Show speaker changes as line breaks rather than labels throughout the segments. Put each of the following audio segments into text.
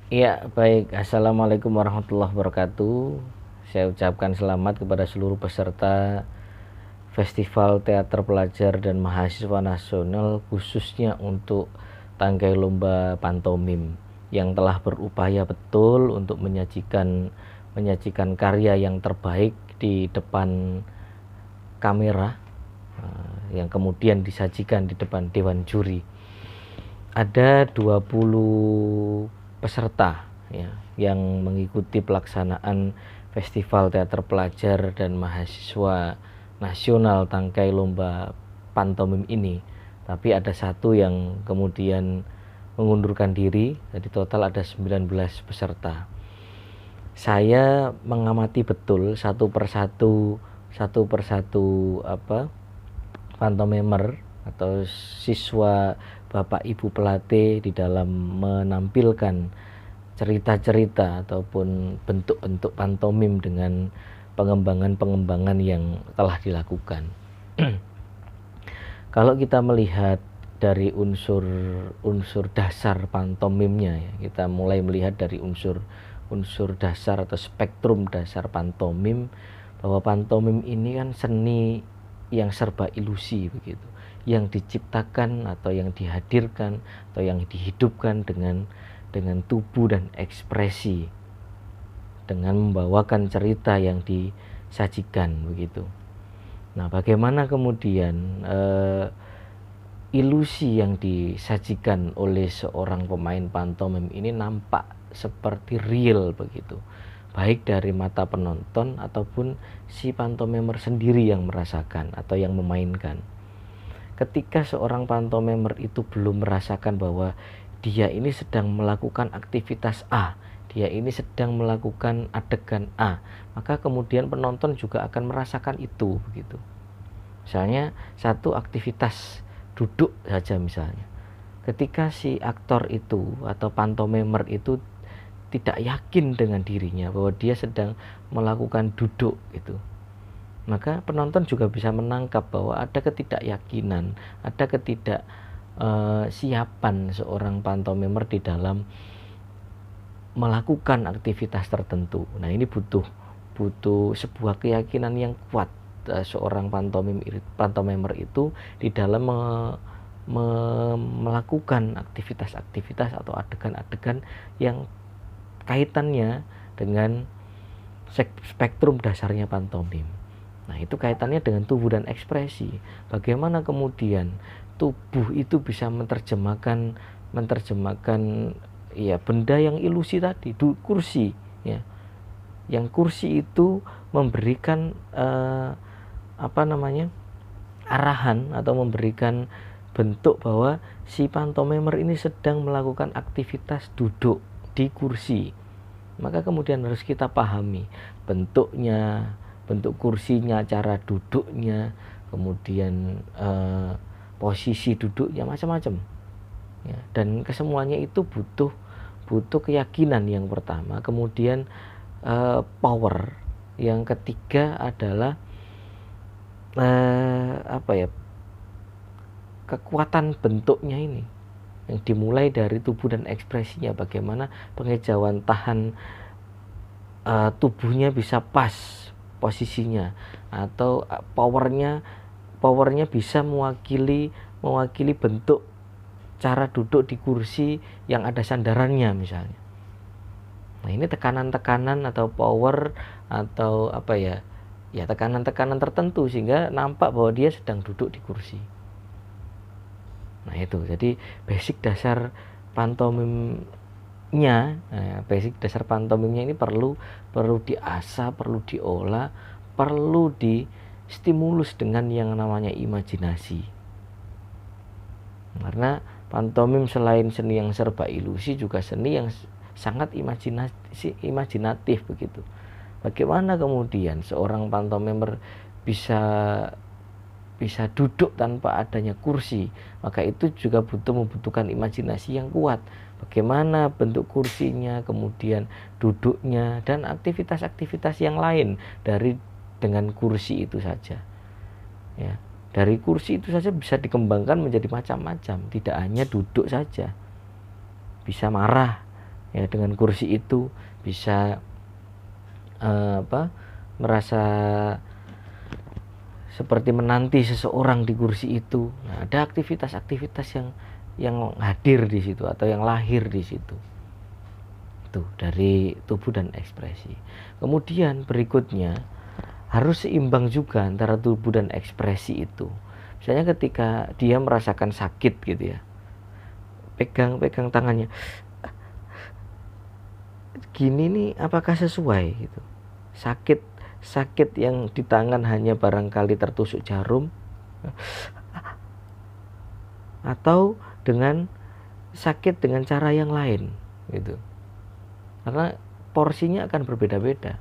Iya, baik. Assalamualaikum warahmatullahi wabarakatuh. Saya ucapkan selamat kepada seluruh peserta Festival Teater Pelajar dan Mahasiswa Nasional, khususnya untuk tanggai lomba pantomim yang telah berupaya betul untuk menyajikan karya yang terbaik di depan kamera, yang kemudian disajikan di depan dewan juri. Ada 20 peserta ya, yang mengikuti pelaksanaan Festival Teater Pelajar dan Mahasiswa Nasional tangkai lomba pantomim ini. Tapi ada satu yang kemudian mengundurkan diri, jadi total ada 19 peserta. Saya mengamati betul satu persatu pantomimer atau siswa Bapak Ibu pelatih di dalam menampilkan cerita-cerita ataupun bentuk-bentuk pantomim dengan pengembangan-pengembangan yang telah dilakukan. Kalau kita melihat dari unsur dasar pantomimnya ya, kita mulai melihat dari unsur dasar atau spektrum dasar pantomim, bahwa pantomim ini kan seni yang serba ilusi begitu, yang diciptakan atau yang dihadirkan atau yang dihidupkan dengan tubuh dan ekspresi, dengan membawakan cerita yang disajikan begitu. Nah, bagaimana kemudian ilusi yang disajikan oleh seorang pemain pantomim ini nampak seperti real begitu, baik dari mata penonton ataupun si pantomimer sendiri yang merasakan atau yang memainkan. Ketika seorang pantomimer itu belum merasakan bahwa dia ini sedang melakukan aktivitas A, dia ini sedang melakukan adegan A, maka kemudian penonton juga akan merasakan itu begitu. Misalnya satu aktivitas duduk saja misalnya, ketika si aktor itu atau pantomimer itu tidak yakin dengan dirinya bahwa dia sedang melakukan duduk itu, maka penonton juga bisa menangkap bahwa ada ketidakyakinan, ada ketidaksiapan seorang pantomimer di dalam melakukan aktivitas tertentu. Nah, ini butuh sebuah keyakinan yang kuat seorang pantomimer itu di dalam melakukan aktivitas-aktivitas atau adegan-adegan yang kaitannya dengan spektrum dasarnya pantomim. Nah, itu kaitannya dengan tubuh dan ekspresi. Bagaimana kemudian tubuh itu bisa menerjemahkan ya benda yang ilusi tadi, kursi ya. Yang kursi itu memberikan arahan atau memberikan bentuk bahwa si pantomimer ini sedang melakukan aktivitas duduk di kursi. Maka kemudian harus kita pahami bentuknya, bentuk kursinya, cara duduknya, kemudian posisi duduknya, macam-macam ya. Dan kesemuanya itu butuh keyakinan yang pertama, kemudian power yang ketiga adalah kekuatan bentuknya ini yang dimulai dari tubuh dan ekspresinya, bagaimana pengejauhan tahan tubuhnya bisa pas posisinya, atau powernya bisa mewakili bentuk cara duduk di kursi yang ada sandarannya misalnya. Nah, ini tekanan-tekanan atau power atau tekanan-tekanan tertentu sehingga nampak bahwa dia sedang duduk di kursi. Nah, itu jadi basic dasar pantomimnya. Basic dasar pantomimnya ini perlu diasah, perlu diolah, perlu distimulus dengan yang namanya imajinasi. Karena pantomim selain seni yang serba ilusi juga seni yang sangat imajinatif begitu. Bagaimana kemudian seorang pantomimer bisa duduk tanpa adanya kursi? Maka itu juga membutuhkan imajinasi yang kuat. Bagaimana bentuk kursinya, kemudian duduknya, dan aktivitas-aktivitas yang lain dengan kursi itu saja. Ya, dari kursi itu saja bisa dikembangkan menjadi macam-macam, tidak hanya duduk saja. Bisa marah, Ya, dengan kursi itu bisa merasa seperti menanti seseorang di kursi itu. Nah, ada aktivitas-aktivitas yang hadir di situ atau yang lahir di situ. Itu dari tubuh dan ekspresi. Kemudian berikutnya harus seimbang juga antara tubuh dan ekspresi itu. Misalnya ketika dia merasakan sakit gitu ya, pegang tangannya, gini nih apakah sesuai gitu. Sakit yang di tangan hanya barangkali tertusuk jarum, atau dengan sakit dengan cara yang lain gitu. Karena porsinya akan berbeda-beda.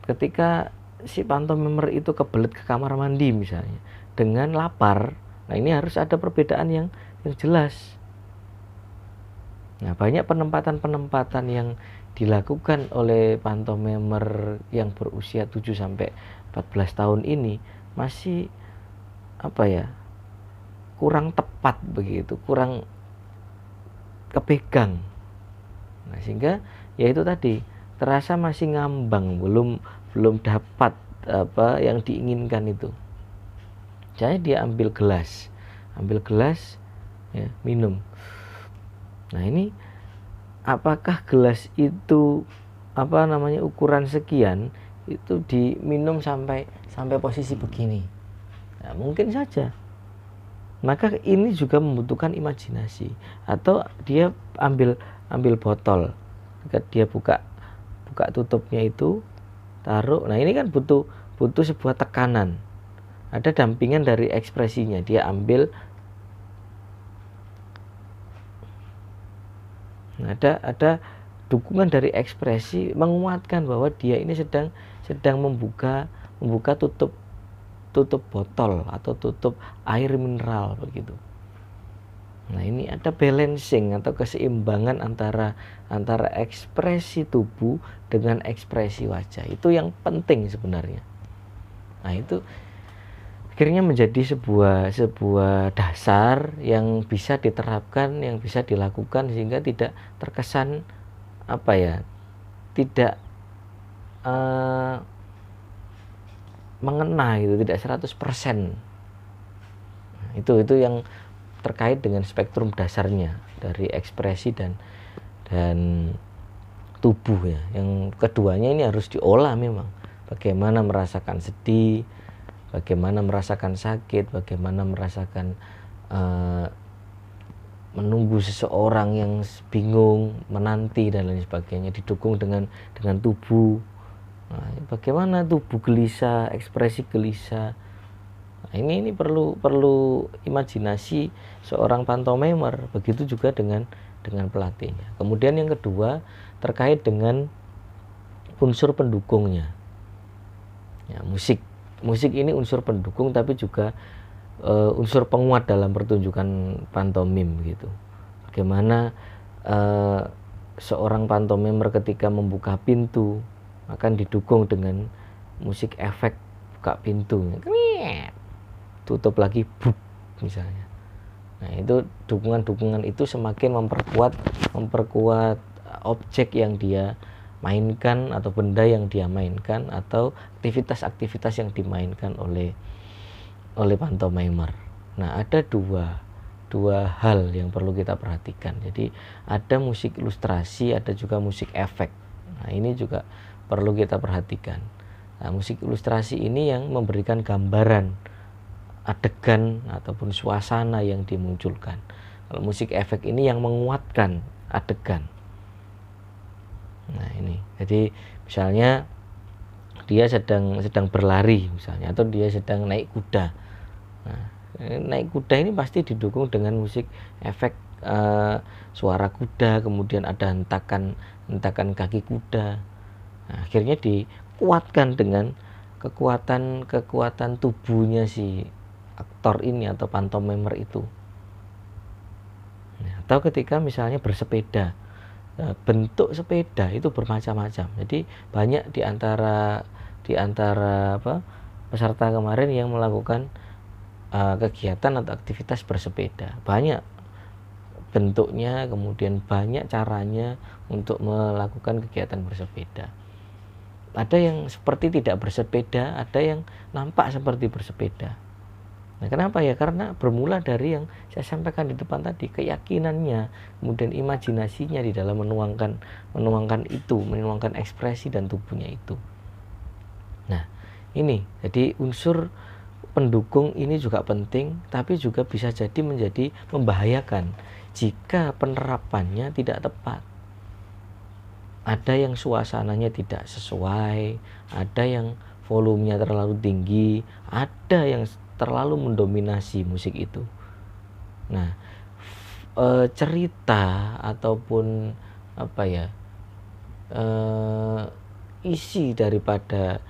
Ketika si pantomimer itu kebelet ke kamar mandi misalnya dengan lapar, nah ini harus ada perbedaan yang jelas. Nah, banyak penempatan yang dilakukan oleh pantomimer yang berusia 7 sampai 14 tahun ini masih kurang tepat begitu, kurang kepegang. Nah, sehingga ya itu tadi terasa masih ngambang, belum dapat yang diinginkan itu. Jadi dia ambil gelas ya, minum. Nah, ini apakah gelas itu ukuran sekian itu diminum sampai posisi begini? Nah, mungkin saja. Maka ini juga membutuhkan imajinasi. Atau dia ambil botol, dia buka tutupnya itu, taruh. Nah, ini kan butuh sebuah tekanan. Ada dampingan dari ekspresinya. Dia ambil. Nah, ada dukungan dari ekspresi menguatkan bahwa dia ini sedang membuka tutup botol atau tutup air mineral begitu. Nah, ini ada balancing atau keseimbangan antara ekspresi tubuh dengan ekspresi wajah. Itu yang penting sebenarnya. Nah, itu akhirnya menjadi sebuah dasar yang bisa diterapkan, yang bisa dilakukan sehingga tidak terkesan tidak mengena gitu, tidak 100%. Nah, itu yang terkait dengan spektrum dasarnya dari ekspresi dan tubuh ya. Yang keduanya ini harus diolah memang. Bagaimana merasakan sedih, bagaimana merasakan sakit, bagaimana merasakan menunggu seseorang yang bingung, menanti dan lain sebagainya, didukung dengan tubuh. Nah, bagaimana tubuh gelisah, ekspresi gelisah. Nah, ini perlu imajinasi seorang pantomimer. Begitu juga dengan pelatihnya. Kemudian yang kedua terkait dengan unsur pendukungnya. Ya, musik ini unsur pendukung tapi juga unsur penguat dalam pertunjukan pantomim gitu. Bagaimana seorang pantomimer ketika membuka pintu akan didukung dengan musik efek buka pintu, tutup lagi, buk, misalnya. Nah, itu dukungan itu semakin memperkuat objek yang dia mainkan atau benda yang dia mainkan atau aktivitas yang dimainkan oleh pantomimer. Nah, ada dua hal yang perlu kita perhatikan. Jadi ada musik ilustrasi, ada juga musik efek. Nah, ini juga perlu kita perhatikan. Nah, musik ilustrasi ini yang memberikan gambaran adegan ataupun suasana yang dimunculkan. Kalau musik efek ini yang menguatkan adegan. Nah, ini. Jadi misalnya dia sedang berlari misalnya, atau dia sedang naik kuda. Nah, naik kuda ini pasti didukung dengan musik efek suara kuda, kemudian ada hentakan kaki kuda. Nah, akhirnya dikuatkan dengan kekuatan tubuhnya si aktor ini atau pantomimer itu. Nah, atau ketika misalnya bersepeda, bentuk sepeda itu bermacam-macam. Jadi banyak di antara peserta kemarin yang melakukan kegiatan atau aktivitas bersepeda. Banyak bentuknya, kemudian banyak caranya untuk melakukan kegiatan bersepeda. Ada yang seperti tidak bersepeda, ada yang nampak seperti bersepeda. Nah, kenapa ya? Karena bermula dari yang saya sampaikan di depan tadi, keyakinannya, kemudian imajinasinya di dalam menuangkan ekspresi dan tubuhnya itu. Nah, ini jadi unsur pendukung ini juga penting, tapi juga bisa jadi menjadi membahayakan jika penerapannya tidak tepat. Ada yang suasananya tidak sesuai, ada yang volumenya terlalu tinggi, ada yang terlalu mendominasi musik itu. Nah, cerita ataupun isi daripada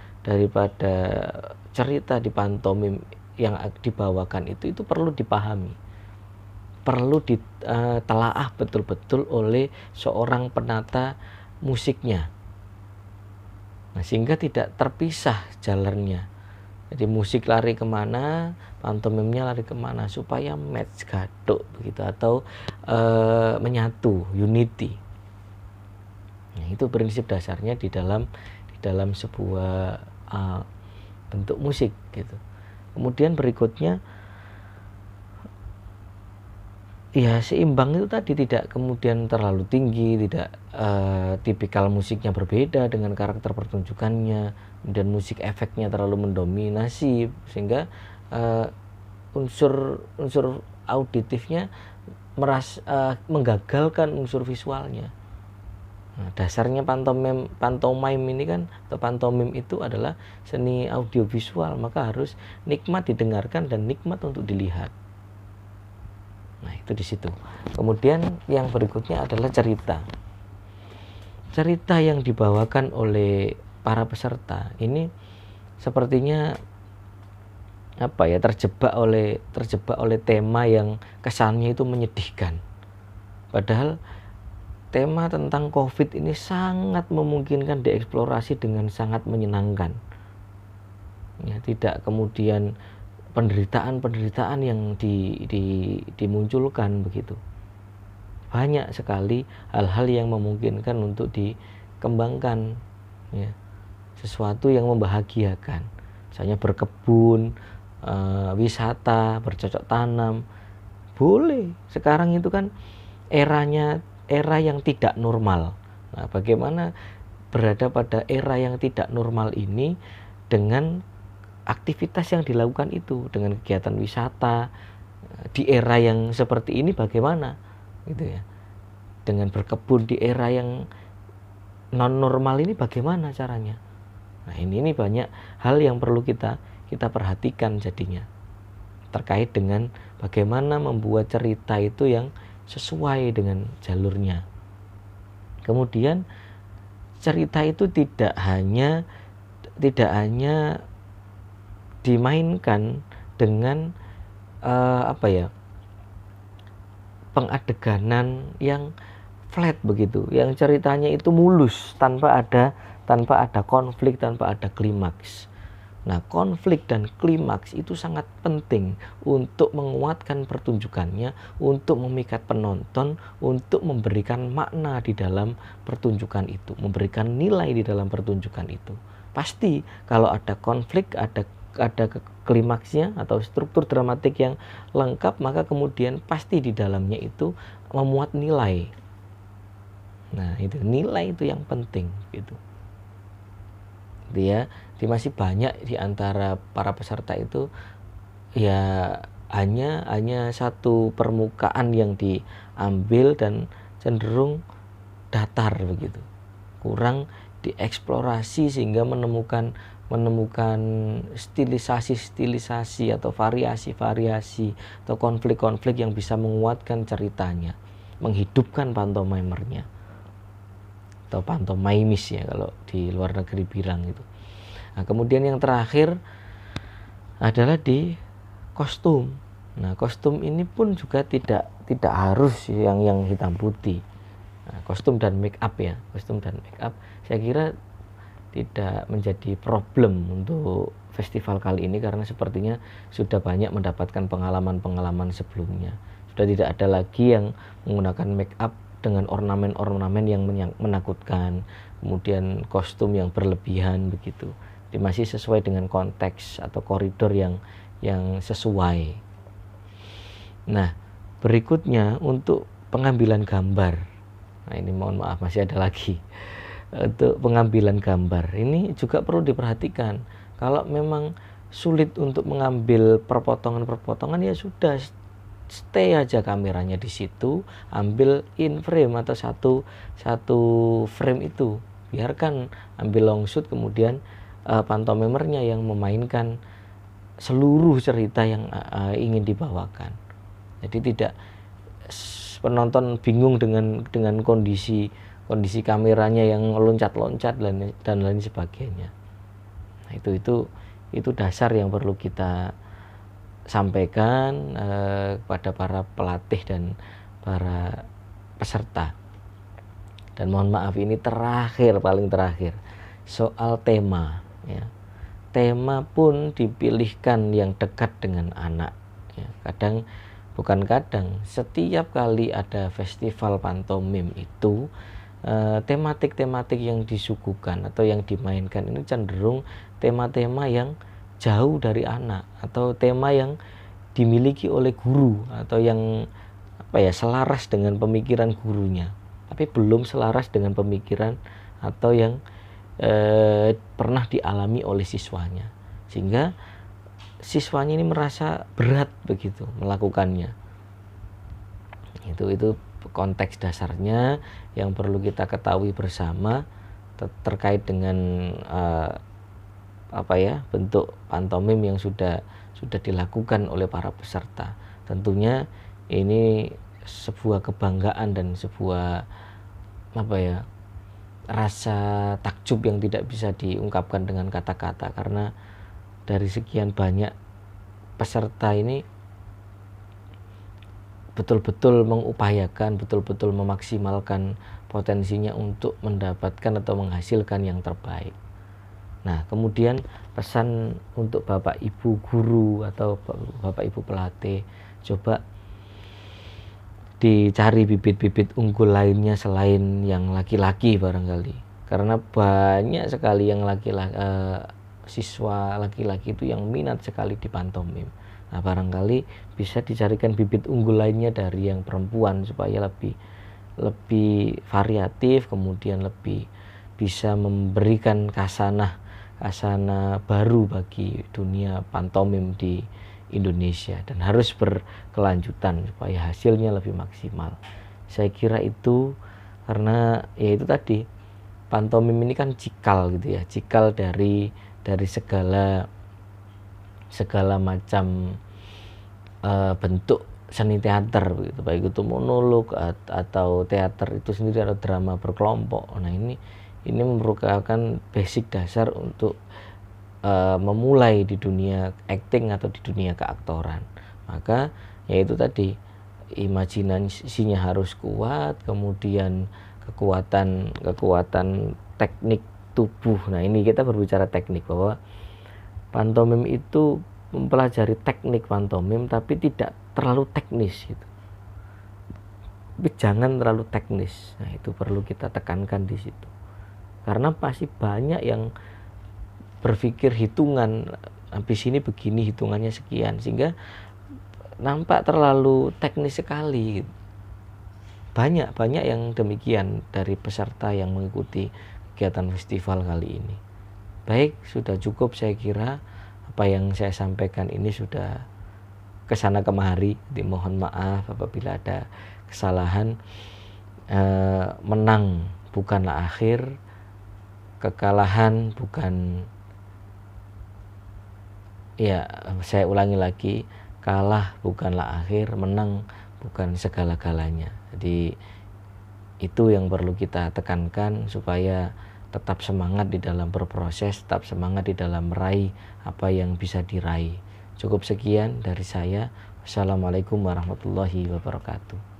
cerita di pantomim yang dibawakan itu perlu dipahami, perlu ditelaah betul-betul oleh seorang penata musiknya. Nah, sehingga tidak terpisah jalannya. Jadi musik lari kemana, pantomimnya lari kemana, supaya match, gaduk begitu, atau menyatu, unity. Nah, itu prinsip dasarnya di dalam sebuah bentuk musik gitu. Kemudian berikutnya, ya seimbang itu tadi, tidak kemudian terlalu tinggi, tidak tipikal musiknya berbeda dengan karakter pertunjukannya, dan musik efeknya terlalu mendominasi sehingga unsur auditifnya menggagalkan unsur visualnya. Nah, dasarnya pantomim ini kan, atau pantomim itu adalah seni audiovisual, maka harus nikmat didengarkan dan nikmat untuk dilihat. Nah, itu di situ. Kemudian yang berikutnya adalah cerita. Cerita yang dibawakan oleh para peserta ini sepertinya terjebak oleh tema yang kesannya itu menyedihkan. Padahal tema tentang COVID ini sangat memungkinkan dieksplorasi dengan sangat menyenangkan. Ya, tidak kemudian penderitaan yang dimunculkan begitu. Banyak sekali hal-hal yang memungkinkan untuk dikembangkan, ya. Sesuatu yang membahagiakan, misalnya berkebun, wisata, bercocok tanam, boleh. Sekarang itu kan era yang tidak normal. Nah, bagaimana berada pada era yang tidak normal ini dengan aktivitas yang dilakukan itu, dengan kegiatan wisata di era yang seperti ini bagaimana gitu ya. Dengan berkebun di era yang non normal ini bagaimana caranya. Nah, ini banyak hal yang perlu kita perhatikan jadinya, terkait dengan bagaimana membuat cerita itu yang sesuai dengan jalurnya. Kemudian cerita itu tidak hanya dimainkan dengan pengadeganan yang flat begitu, yang ceritanya itu mulus tanpa ada konflik, tanpa ada klimaks. Nah, konflik dan klimaks itu sangat penting untuk menguatkan pertunjukannya, untuk memikat penonton, untuk memberikan makna di dalam pertunjukan itu, memberikan nilai di dalam pertunjukan itu. Pasti kalau ada konflik, ada klimaksnya atau struktur dramatik yang lengkap, maka kemudian pasti di dalamnya itu memuat nilai. Nah, itu nilai itu yang penting gitu. Dia masih banyak di antara para peserta itu ya hanya satu permukaan yang diambil dan cenderung datar begitu. Kurang dieksplorasi sehingga menemukan stilisasi atau variasi atau konflik-konflik yang bisa menguatkan ceritanya, menghidupkan pantomimernya atau pantomimis ya kalau di luar negeri bilang itu. Nah, kemudian yang terakhir adalah di kostum. Nah, kostum ini pun juga tidak harus yang hitam putih. Nah, kostum dan make up saya kira tidak menjadi problem untuk festival kali ini, karena sepertinya sudah banyak mendapatkan pengalaman sebelumnya. Sudah tidak ada lagi yang menggunakan make up dengan ornamen-ornamen yang menakutkan, kemudian kostum yang berlebihan begitu. Jadi masih sesuai dengan konteks atau koridor yang sesuai. Nah, berikutnya untuk pengambilan gambar. Nah, ini mohon maaf masih ada lagi. Untuk pengambilan gambar ini juga perlu diperhatikan. Kalau memang sulit untuk mengambil perpotongan-perpotongan, ya sudah, stay aja kameranya di situ, ambil in frame atau satu frame itu, biarkan ambil long shoot, kemudian pantomimernya yang memainkan seluruh cerita yang ingin dibawakan. Jadi tidak penonton bingung dengan kondisi kameranya yang loncat-loncat dan lain sebagainya. Nah, itu dasar yang perlu kita sampaikan kepada para pelatih dan para peserta. Dan mohon maaf, ini paling terakhir soal tema, ya. Tema pun dipilihkan yang dekat dengan anak, ya. Setiap kali ada festival pantomim itu tematik-tematik yang disuguhkan atau yang dimainkan ini cenderung tema-tema yang jauh dari anak, atau tema yang dimiliki oleh guru, atau yang selaras dengan pemikiran gurunya, tapi belum selaras dengan pemikiran atau yang pernah dialami oleh siswanya, sehingga siswanya ini merasa berat begitu melakukannya. Itu konteks dasarnya yang perlu kita ketahui bersama terkait dengan bentuk pantomim yang sudah dilakukan oleh para peserta. Tentunya ini sebuah kebanggaan dan sebuah rasa takjub yang tidak bisa diungkapkan dengan kata-kata, karena dari sekian banyak peserta ini betul-betul mengupayakan, betul-betul memaksimalkan potensinya untuk mendapatkan atau menghasilkan yang terbaik. Nah, kemudian pesan untuk Bapak Ibu guru atau Bapak Ibu pelatih, coba dicari bibit-bibit unggul lainnya selain yang laki-laki barangkali, karena banyak sekali yang siswa laki-laki itu yang minat sekali di pantomim. Nah, barangkali bisa dicarikan bibit unggul lainnya dari yang perempuan supaya lebih variatif, kemudian lebih bisa memberikan kasanah baru bagi dunia pantomim di Indonesia, dan harus berkelanjutan supaya hasilnya lebih maksimal. Saya kira itu, karena ya itu tadi, pantomim ini kan cikal gitu ya, cikal dari segala macam bentuk seni teater begitu, baik itu monolog atau teater itu sendiri atau drama berkelompok. Nah, ini merupakan basic dasar untuk memulai di dunia acting atau di dunia keaktoran. Maka yaitu tadi, imajinasinya harus kuat, kemudian kekuatan teknik tubuh. Nah, ini kita berbicara teknik, bahwa pantomim itu mempelajari teknik pantomim tapi tidak terlalu teknis gitu. Tapi jangan terlalu teknis. Nah, itu perlu kita tekankan di situ. Karena pasti banyak yang berpikir hitungan, habis ini begini hitungannya sekian, sehingga nampak terlalu teknis sekali gitu. Banyak yang demikian dari peserta yang mengikuti kegiatan festival kali ini. Baik, sudah cukup saya kira. Apa yang saya sampaikan ini sudah kesana kemari. Dimohon maaf apabila ada kesalahan. Menang bukanlah akhir, kekalahan bukan, ya saya ulangi lagi, kalah bukanlah akhir, menang bukan segala-galanya. Jadi itu yang perlu kita tekankan supaya tetap semangat di dalam berproses, tetap semangat di dalam meraih apa yang bisa diraih. Cukup sekian dari saya. Wassalamualaikum warahmatullahi wabarakatuh.